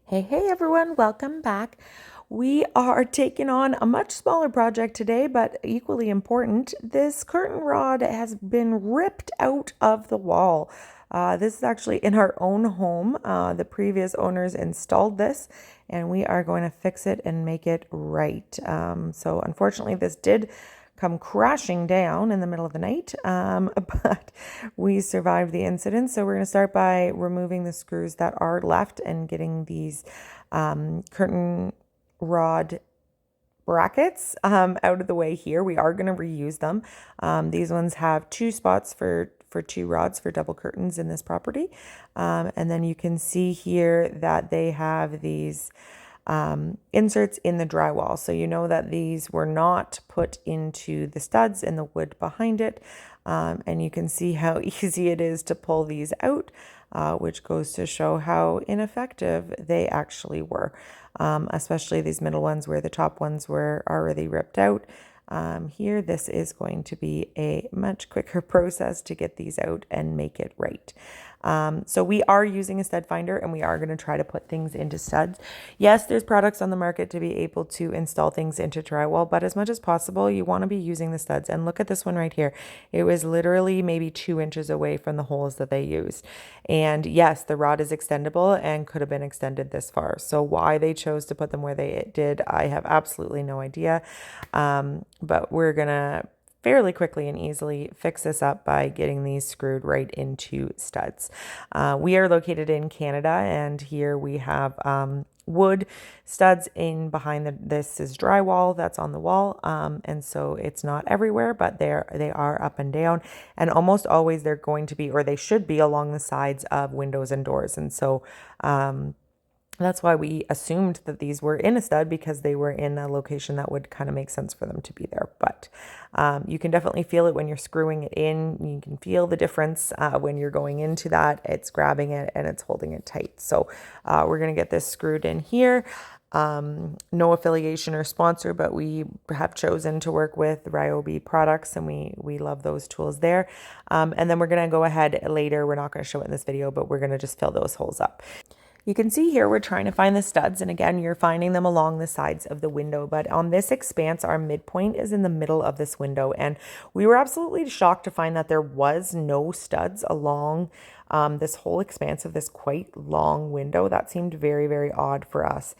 Hey everyone, welcome back. We are taking on a much smaller project today, but equally important. This curtain rod has been ripped out of the wall. This is actually in our own home. The previous owners installed this, and we are going to fix it and make it right. So unfortunately, this did come crashing down in the middle of the night, but we survived the incident. So we're going to start by removing the screws that are left and getting these curtain rod brackets out of the way here. We are going to reuse them. These ones have two spots for two rods for double curtains in this property. And then you can see here that they have these inserts in the drywall. So you know that these were not put into the studs in the wood behind it. And you can see how easy it is to pull these out, which goes to show how ineffective they actually were, especially these middle ones where the top ones were already ripped out. Here, this is going to be a much quicker process to get these out and make it right. So we are using a stud finder and we are going to try to put things into studs. Yes, there's products on the market to be able to install things into drywall, but as much as possible, you want to be using the studs. And look at this one right here. It was literally maybe 2 inches away from the holes that they used. And yes, the rod is extendable and could have been extended this far. So why they chose to put them where they did, I have absolutely no idea. But we're going to fairly quickly and easily fix this up by getting these screwed right into studs. We are located in Canada, and here we have wood studs in behind this is drywall that's on the wall, and so it's not everywhere, but they are up and down, and almost always they're going to be, or they should be, along the sides of windows and doors. And so that's why we assumed that these were in a stud, because they were in a location that would kind of make sense for them to be there. But you can definitely feel it when you're screwing it in. You can feel the difference when you're going into that. It's grabbing it and it's holding it tight. So we're going to get this screwed in here. No affiliation or sponsor, but we have chosen to work with Ryobi products, and we love those tools there. And then we're going to go ahead later. We're not going to show it in this video, but we're going to just fill those holes up. You can see here we're trying to find the studs, and again, you're finding them along the sides of the window. But on this expanse, our midpoint is in the middle of this window, and we were absolutely shocked to find that there was no studs along this whole expanse of this quite long window. That seemed very, very odd for us.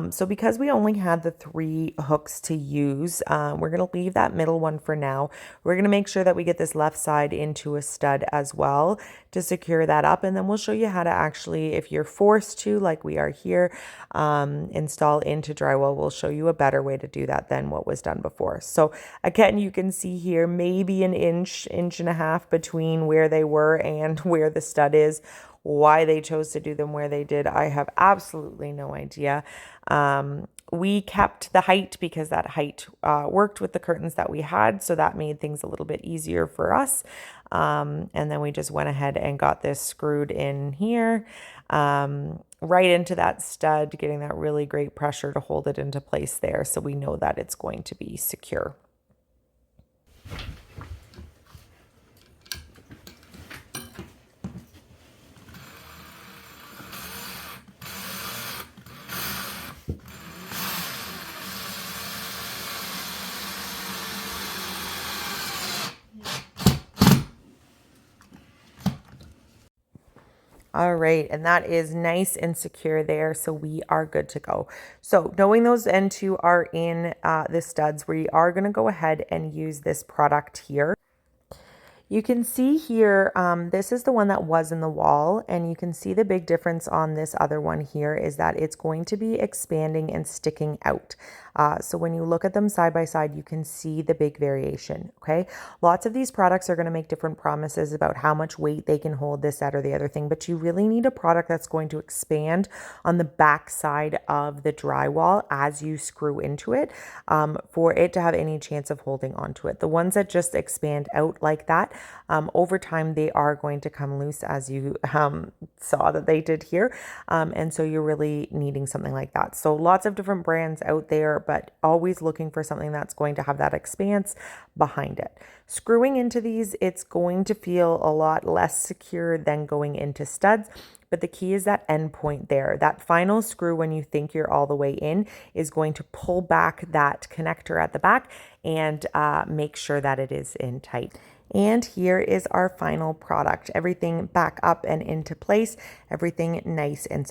So because we only had the 3 hooks to use, we're going to leave that middle one for now. We're going to make sure that we get this left side into a stud as well to secure that up. And then we'll show you how to actually, if you're forced to, like we are here, install into drywall. We'll show you a better way to do that than what was done before. So again, you can see here maybe an inch and a half between where they were and where the stud is. Why they chose to do them where they did, I have absolutely no idea. We kept the height because that height worked with the curtains that we had, so that made things a little bit easier for us. And then we just went ahead and got this screwed in here, right into that stud, getting that really great pressure to hold it into place there, so we know that it's going to be secure. All right, and that is nice and secure there, so we are good to go. So knowing those end two are in the studs, we are going to go ahead and use this product here. You can see here, this is the one that was in the wall, and you can see the big difference on this other one here is that it's going to be expanding and sticking out. So when you look at them side by side, you can see the big variation, okay? Lots of these products are going to make different promises about how much weight they can hold, this, that, or the other thing, but you really need a product that's going to expand on the back side of the drywall as you screw into it, for it to have any chance of holding onto it. The ones that just expand out like that, over time, they are going to come loose, as you saw that they did here. And so you're really needing something like that. So lots of different brands out there, but always looking for something that's going to have that expanse behind it. Screwing into these, it's going to feel a lot less secure than going into studs, but the key is that end point there. That final screw, when you think you're all the way in, is going to pull back that connector at the back and make sure that it is in tight. And here is our final product. Everything back up and into place, everything nice and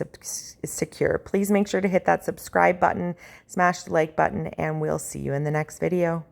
secure. Please make sure to hit that subscribe button, smash the like button, and we'll see you in the next video.